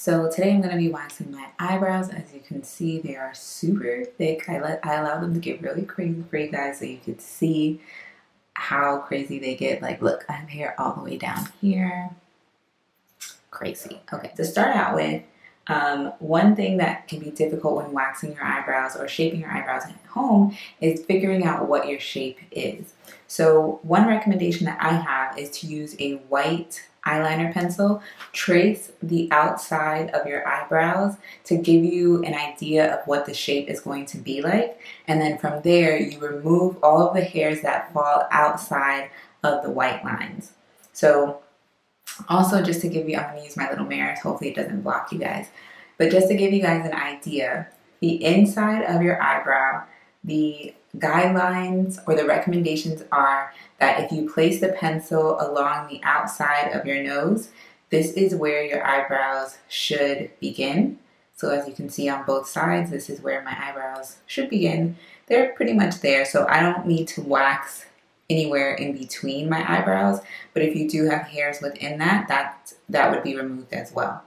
So today I'm going to be waxing my eyebrows. As you can see, they are super thick. I allow them to get really crazy for you guys so you could see how crazy they get. Like, look, I have hair all the way down here. Crazy. Okay, to start out with, one thing that can be difficult when waxing your eyebrows or shaping your eyebrows at home is figuring out what your shape is. So one recommendation that I have is to use a white eyeliner pencil, trace the outside of your eyebrows to give you an idea of what the shape is going to be like. And then from there, you remove all of the hairs that fall outside of the white lines. So also, just to give you, I'm going to use my little mirror, hopefully it doesn't block you guys. But just to give you guys an idea, the inside of your eyebrow, the guidelines or the recommendations are that if you place the pencil along the outside of your nose, this is where your eyebrows should begin. So as you can see on both sides, this is where my eyebrows should begin. They're pretty much there, so I don't need to wax anywhere in between my eyebrows, but if you do have hairs within that would be removed as well.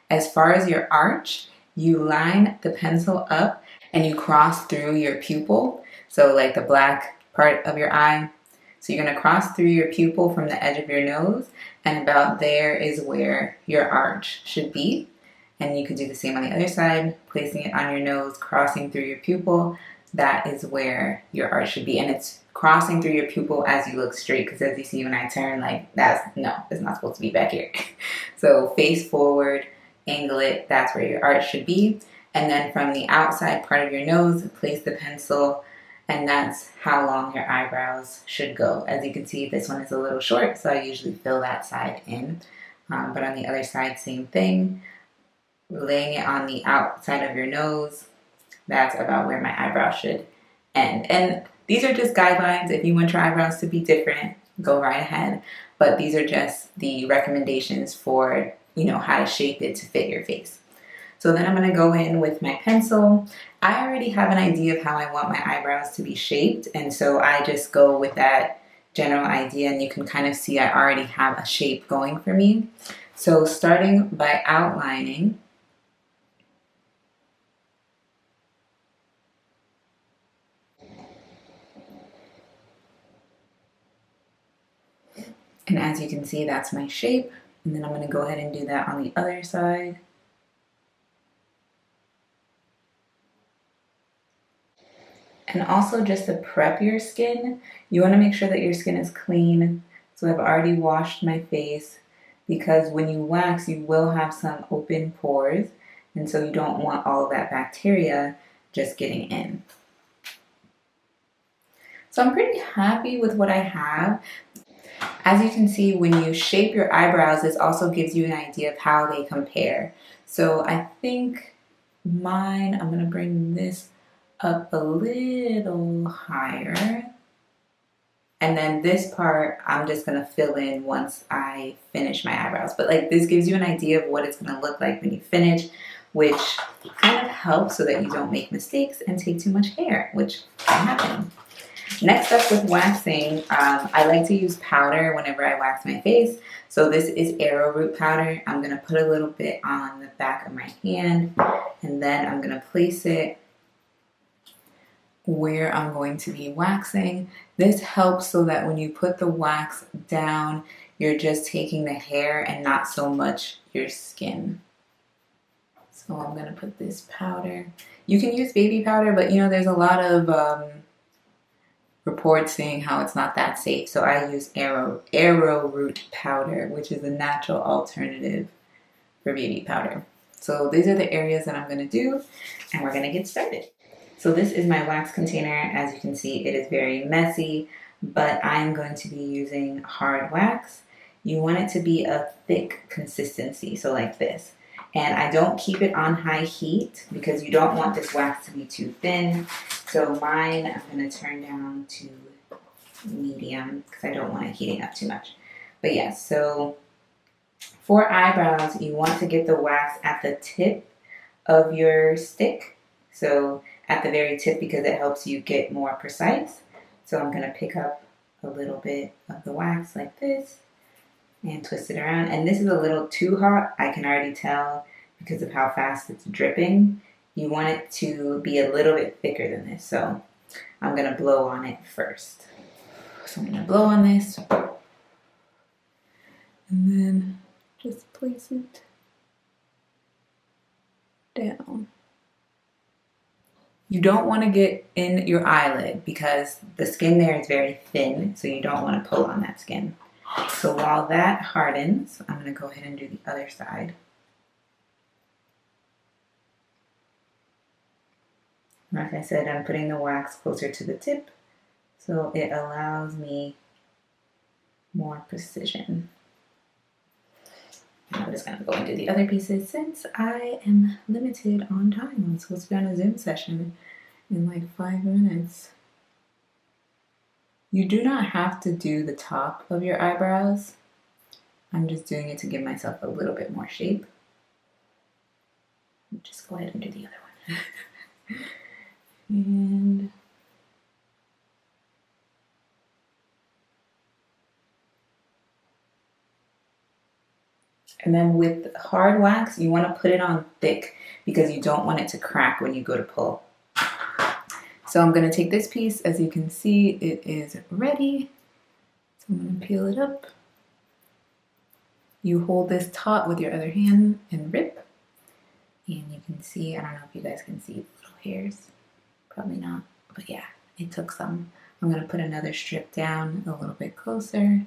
As far as your arch, you line the pencil up and you cross through your pupil, so like the black part of your eye. So you're going to cross through your pupil from the edge of your nose, and about there is where your arch should be. And you can do the same on the other side, placing it on your nose, crossing through your pupil. That is where your arch should be, and it's crossing through your pupil as you look straight, because as you see when I turn, like it's not supposed to be back here. So face forward, angle it, that's where your arch should be. And then from the outside part of your nose, place the pencil, and that's how long your eyebrows should go. As you can see, this one is a little short, so I usually fill that side in. But on the other side, same thing. Laying it on the outside of your nose, that's about where my eyebrow should end. And these are just guidelines. If you want your eyebrows to be different, go right ahead. But these are just the recommendations for, how to shape it to fit your face. So then I'm going to go in with my pencil. I already have an idea of how I want my eyebrows to be shaped, and so I just go with that general idea, and you can kind of see I already have a shape going for me. So starting by outlining, and as you can see, that's my shape. And then I'm going to go ahead and do that on the other side. And also, just to prep your skin, you want to make sure that your skin is clean. So I've already washed my face, because when you wax, you will have some open pores. And so you don't want all of that bacteria just getting in. So I'm pretty happy with what I have. As you can see, when you shape your eyebrows, this also gives you an idea of how they compare. So I think mine, I'm going to bring this up a little higher. And then this part, I'm just going to fill in once I finish my eyebrows. But this gives you an idea of what it's going to look like when you finish, which kind of helps so that you don't make mistakes and take too much hair, which can happen. Next up with waxing, I like to use powder whenever I wax my face. So this is Arrowroot powder. I'm going to put a little bit on the back of my hand, and then I'm going to place it where I'm going to be waxing. This helps so that when you put the wax down, you're just taking the hair and not so much your skin. So I'm going to put this powder. You can use baby powder, but there's a lot of reports saying how it's not that safe. So I use Arrowroot powder, which is a natural alternative for baby powder. So these are the areas that I'm going to do, and we're going to get started. So this is my wax container. As you can see, it is very messy, but I'm going to be using hard wax. You want it to be a thick consistency, so like this. And I don't keep it on high heat because you don't want this wax to be too thin. So mine, I'm going to turn down to medium because I don't want it heating up too much. But yes, so for eyebrows, you want to get the wax at the tip of your stick. So at the very tip, because it helps you get more precise. So I'm going to pick up a little bit of the wax like this and twist it around. And this is a little too hot. I can already tell because of how fast it's dripping. You want it to be a little bit thicker than this. So I'm going to blow on it first. So I'm going to blow on this. And then just place it down. You don't want to get in your eyelid because the skin there is very thin, so you don't want to pull on that skin. So while that hardens, I'm going to go ahead and do the other side. Like I said, I'm putting the wax closer to the tip, so it allows me more precision. I'm just going to go and do the other pieces since I am limited on time. I'm supposed to be on a Zoom session in like 5 minutes. You do not have to do the top of your eyebrows. I'm just doing it to give myself a little bit more shape. Just go ahead and do the other one. And then with hard wax, you want to put it on thick because you don't want it to crack when you go to pull. So I'm going to take this piece. As you can see, it is ready. So I'm going to peel it up. You hold this taut with your other hand and rip. And you can see, I don't know if you guys can see the little hairs. Probably not, but yeah, it took some. I'm going to put another strip down a little bit closer.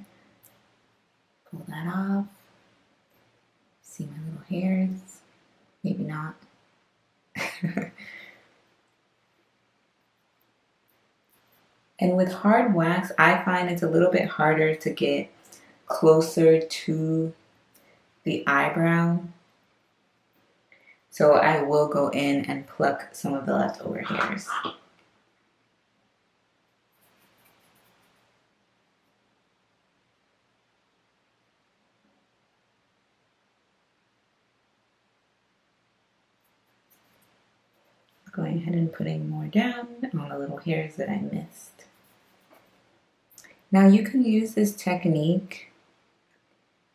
Pull that off. See my little hairs? Maybe not. And with hard wax, I find it's a little bit harder to get closer to the eyebrow. So I will go in and pluck some of the leftover hairs. Going ahead and putting more down on the little hairs that I missed. Now you can use this technique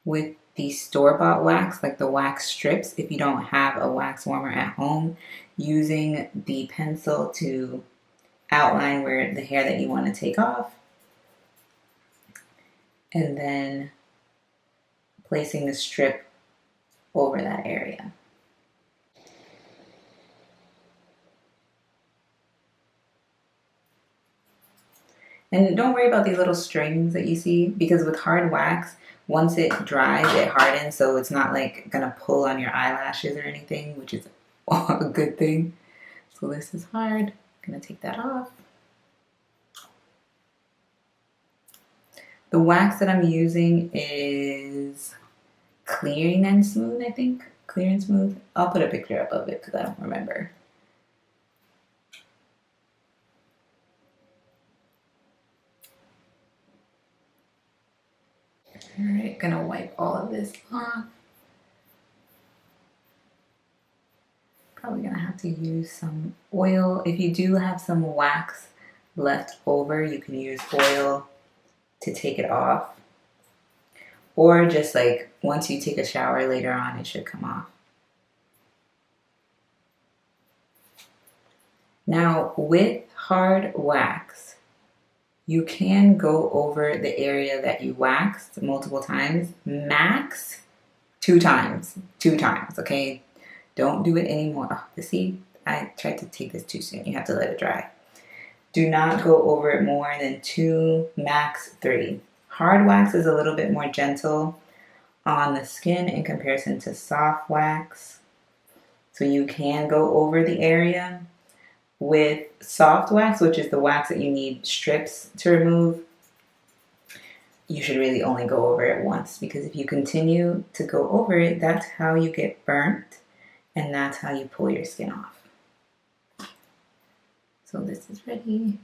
with the store-bought wax, like the wax strips, if you don't have a wax warmer at home, using the pencil to outline where the hair that you want to take off, and then placing the strip over that area. And don't worry about these little strings that you see, because with hard wax, once it dries, it hardens, so it's not like gonna pull on your eyelashes or anything, which is a good thing. So this is hard. I'm gonna take that off. The wax that I'm using is Clear and Smooth, I think. Clear and Smooth. I'll put a picture up of it because I don't remember. Alright, gonna wipe all of this off. Probably gonna have to use some oil. If you do have some wax left over, you can use oil to take it off. Or just like once you take a shower later on, it should come off. Now with hard wax, you can go over the area that you waxed multiple times, max 2 times. 2 times, okay? Don't do it anymore. Oh, see, I tried to take this too soon. You have to let it dry. Do not go over it more than 2, max 3. Hard wax is a little bit more gentle on the skin in comparison to soft wax. So you can go over the area. With soft wax, which is the wax that you need strips to remove, you should really only go over it once, because if you continue to go over it, that's how you get burnt and that's how you pull your skin off. So this is ready.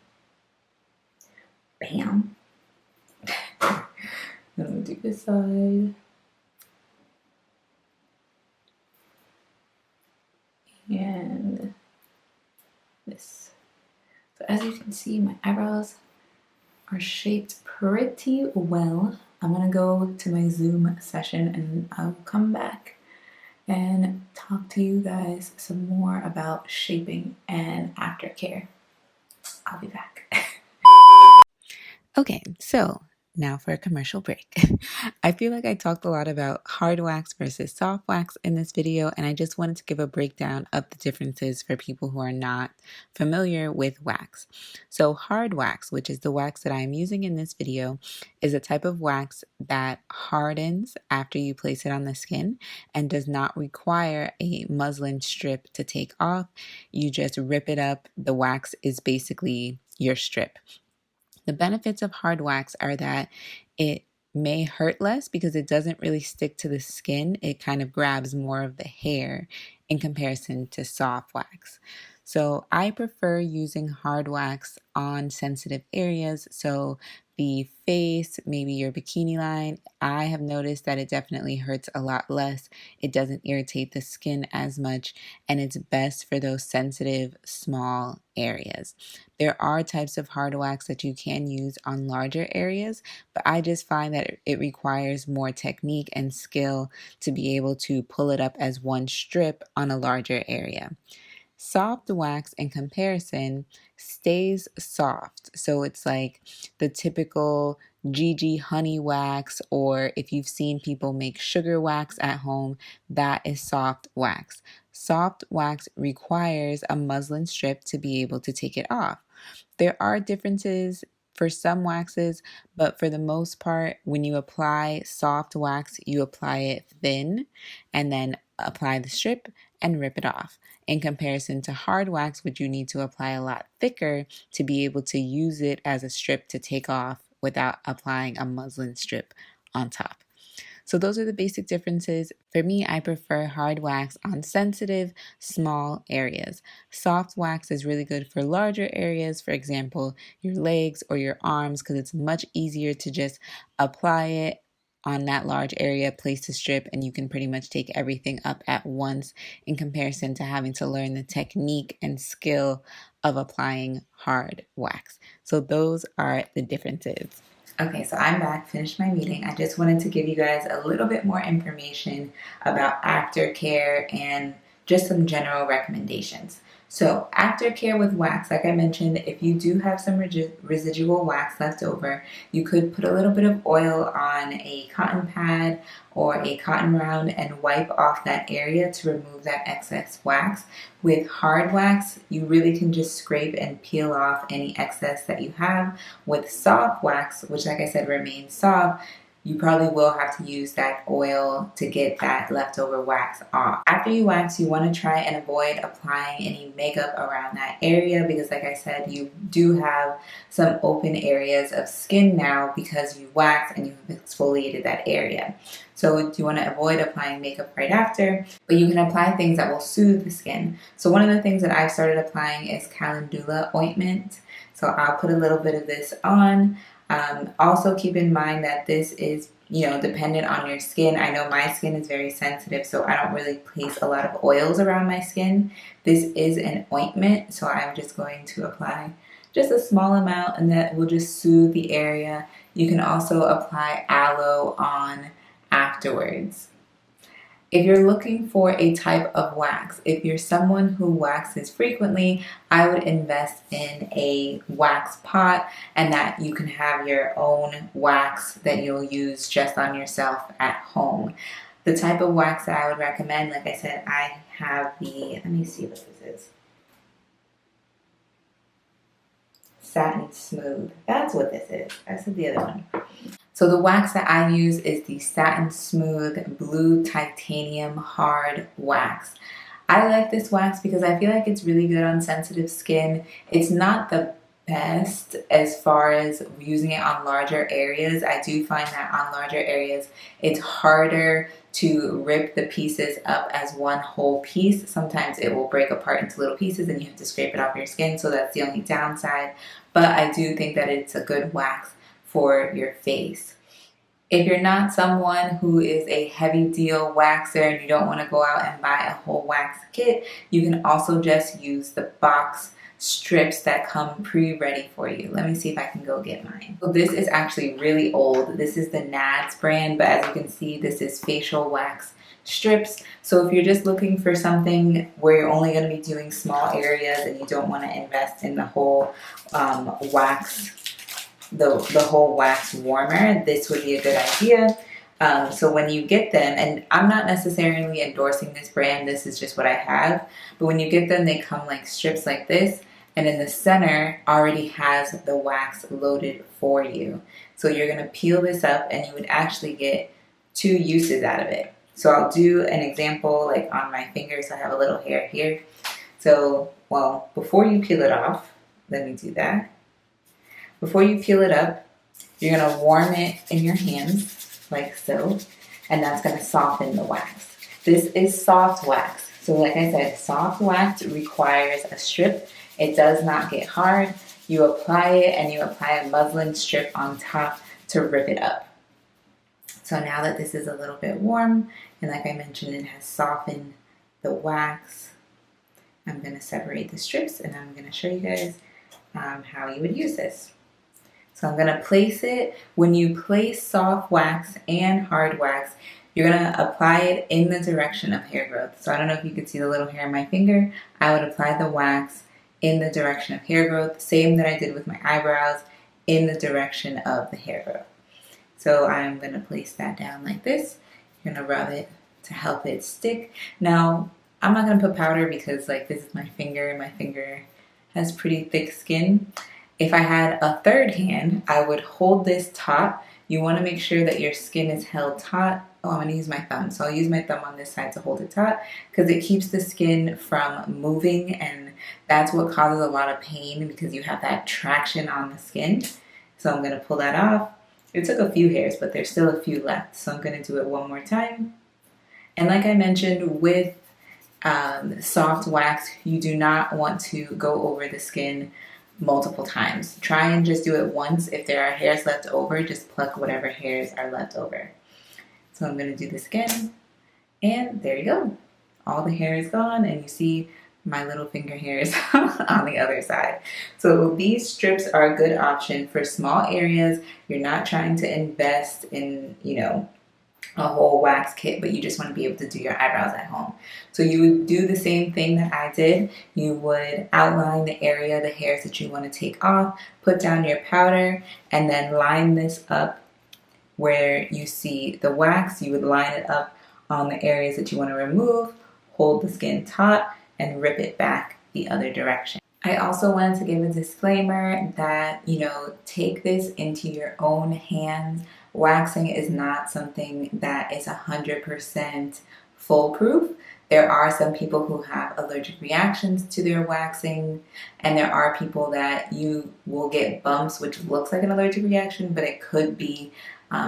Bam. Let me do this side. And this. So as you can see, my eyebrows are shaped pretty well. I'm gonna go to my Zoom session and I'll come back and talk to you guys some more about shaping and aftercare. I'll be back. Okay, so now for a commercial break. I feel like I talked a lot about hard wax versus soft wax in this video, and I just wanted to give a breakdown of the differences for people who are not familiar with wax. So hard wax, which is the wax that I'm using in this video, is a type of wax that hardens after you place it on the skin and does not require a muslin strip to take off. You just rip it up. The wax is basically your strip. The benefits of hard wax are that it may hurt less because it doesn't really stick to the skin. It kind of grabs more of the hair in comparison to soft wax. So I prefer using hard wax on sensitive areas. So the face, maybe your bikini line, I have noticed that it definitely hurts a lot less. It doesn't irritate the skin as much, and it's best for those sensitive, small areas. There are types of hard wax that you can use on larger areas, but I just find that it requires more technique and skill to be able to pull it up as one strip on a larger area. Soft wax, in comparison, stays soft. So it's like the typical Gigi honey wax, or if you've seen people make sugar wax at home, that is soft wax. Soft wax requires a muslin strip to be able to take it off. There are differences for some waxes, but for the most part, when you apply soft wax, you apply it thin and then apply the strip and rip it off. In comparison to hard wax, which you need to apply a lot thicker to be able to use it as a strip to take off without applying a muslin strip on top. So those are the basic differences. For me, I prefer hard wax on sensitive, small areas. Soft wax is really good for larger areas, for example, your legs or your arms, because it's much easier to just apply it on that large area, place the strip, and you can pretty much take everything up at once in comparison to having to learn the technique and skill of applying hard wax. So those are the differences. Okay, so I'm back, finished my meeting. I just wanted to give you guys a little bit more information about aftercare and just some general recommendations. So aftercare with wax, like I mentioned, if you do have some residual wax left over, you could put a little bit of oil on a cotton pad or a cotton round and wipe off that area to remove that excess wax. With hard wax, you really can just scrape and peel off any excess that you have. With soft wax, which like I said remains soft, you probably will have to use that oil to get that leftover wax off. After you wax, you want to try and avoid applying any makeup around that area because like I said, you do have some open areas of skin now because you waxed and you have exfoliated that area. So you want to avoid applying makeup right after, but you can apply things that will soothe the skin. So one of the things that I've started applying is Calendula Ointment. So I'll put a little bit of this on. Also keep in mind that this is, dependent on your skin. I know my skin is very sensitive, so I don't really place a lot of oils around my skin. This is an ointment, so I'm just going to apply just a small amount and that will just soothe the area. You can also apply aloe on afterwards. If you're looking for a type of wax, if you're someone who waxes frequently, I would invest in a wax pot and that you can have your own wax that you'll use just on yourself at home. The type of wax that I would recommend, like I said, I have let me see what this is. Satin Smooth. That's what this is. I said the other one. So the wax that I use is the Satin Smooth Blue Titanium Hard Wax. I like this wax because I feel like it's really good on sensitive skin. It's not the best as far as using it on larger areas. I do find that on larger areas, it's harder to rip the pieces up as one whole piece. Sometimes it will break apart into little pieces and you have to scrape it off your skin, so that's the only downside. But I do think that it's a good wax for your face. If you're not someone who is a heavy deal waxer and you don't want to go out and buy a whole wax kit, you can also just use the box strips that come pre-ready for you. Let me see if I can go get mine. So this is actually really old. This is the Nads brand, but as you can see, this is facial wax strips. So if you're just looking for something where you're only going to be doing small areas and you don't want to invest in the whole wax, the whole wax warmer, this would be a good idea. So when you get them, and I'm not necessarily endorsing this brand, this is just what I have, but when you get them, they come like strips like this, and in the center already has the wax loaded for you. So you're going to peel this up and you would actually get 2 uses out of it. So I'll do an example like on my fingers. I have a little hair here. So, well, before you peel it off, let me do that. Before you peel it up, you're going to warm it in your hands like so, and that's going to soften the wax. This is soft wax. So like I said, soft wax requires a strip. It does not get hard. You apply it and you apply a muslin strip on top to rip it up. So now that this is a little bit warm, and like I mentioned, it has softened the wax, I'm going to separate the strips and I'm going to show you guys how you would use this. So I'm going to place it. When you place soft wax and hard wax, you're going to apply it in the direction of hair growth. So I don't know if you can see the little hair in my finger. I would apply the wax in the direction of hair growth, same that I did with my eyebrows, in the direction of the hair growth. So I'm going to place that down like this. You're going to rub it to help it stick. Now, I'm not going to put powder because like this is my finger and my finger has pretty thick skin. If I had a third hand, I would hold this taut. You want to make sure that your skin is held taut. Oh, I'm going to use my thumb. So I'll use my thumb on this side to hold it taut because it keeps the skin from moving, and that's what causes a lot of pain because you have that traction on the skin. So I'm going to pull that off. It took a few hairs, but there's still a few left. So I'm going to do it one more time. And like I mentioned, with soft wax, you do not want to go over the skin multiple times. Try and just do it once. If there are hairs left over, just pluck whatever hairs are left over. So I'm going to do this again. And there you go. All the hair is gone, and you see my little finger hairs on the other side. So these strips are a good option for small areas. You're not trying to invest in, a whole wax kit, but you just want to be able to do your eyebrows at home. So you would do the same thing that I did. You would outline the area, the hairs that you want to take off, put down your powder, and then line this up where you see the wax. You would line it up on the areas that you want to remove, hold the skin taut, and rip it back the other direction. I also wanted to give a disclaimer that, take this into your own hands. Waxing is not something that is 100% foolproof. There are some people who have allergic reactions to their waxing, and there are people that you will get bumps, which looks like an allergic reaction, but it could be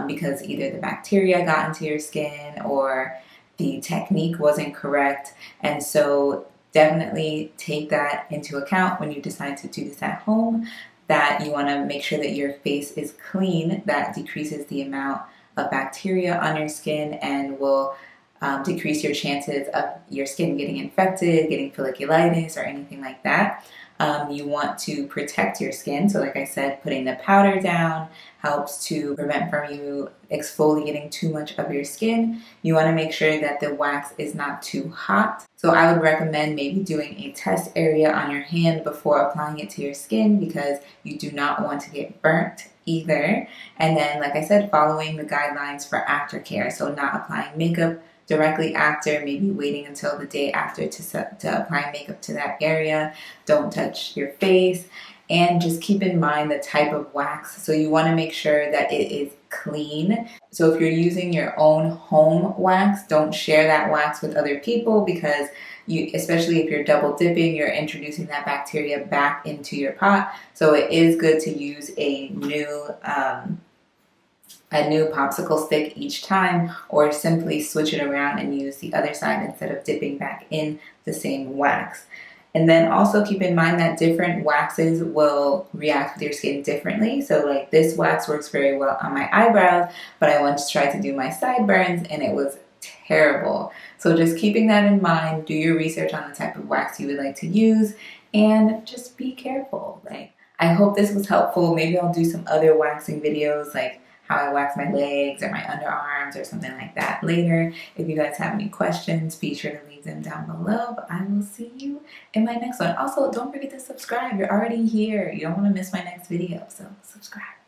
because either the bacteria got into your skin or the technique wasn't correct. And so definitely take that into account when you decide to do this at home, that you want to make sure that your face is clean. That decreases the amount of bacteria on your skin and will decrease your chances of your skin getting infected, getting folliculitis, or anything like that. You want to protect your skin. So like I said, putting the powder down helps to prevent from you exfoliating too much of your skin. You want to make sure that the wax is not too hot. So I would recommend maybe doing a test area on your hand before applying it to your skin because you do not want to get burnt either. And then, like I said, following the guidelines for aftercare. So not applying makeup directly after, maybe waiting until the day after to apply makeup to that area. Don't touch your face, and just keep in mind the type of wax. So you want to make sure that it is clean. So if you're using your own home wax, don't share that wax with other people because especially if you're double dipping, you're introducing that bacteria back into your pot. So it is good to use a new popsicle stick each time, or simply switch it around and use the other side instead of dipping back in the same wax. And then also keep in mind that different waxes will react with your skin differently. So like this wax works very well on my eyebrows, but I once tried to do my sideburns and it was terrible. So just keeping that in mind, do your research on the type of wax you would like to use, and just be careful. Like, I hope this was helpful. Maybe I'll do some other waxing videos, like how I wax my legs or my underarms or something like that later. If you guys have any questions, be sure to leave them down below. But I will see you in my next one. Also, don't forget to subscribe. You're already here. You don't want to miss my next video, so subscribe.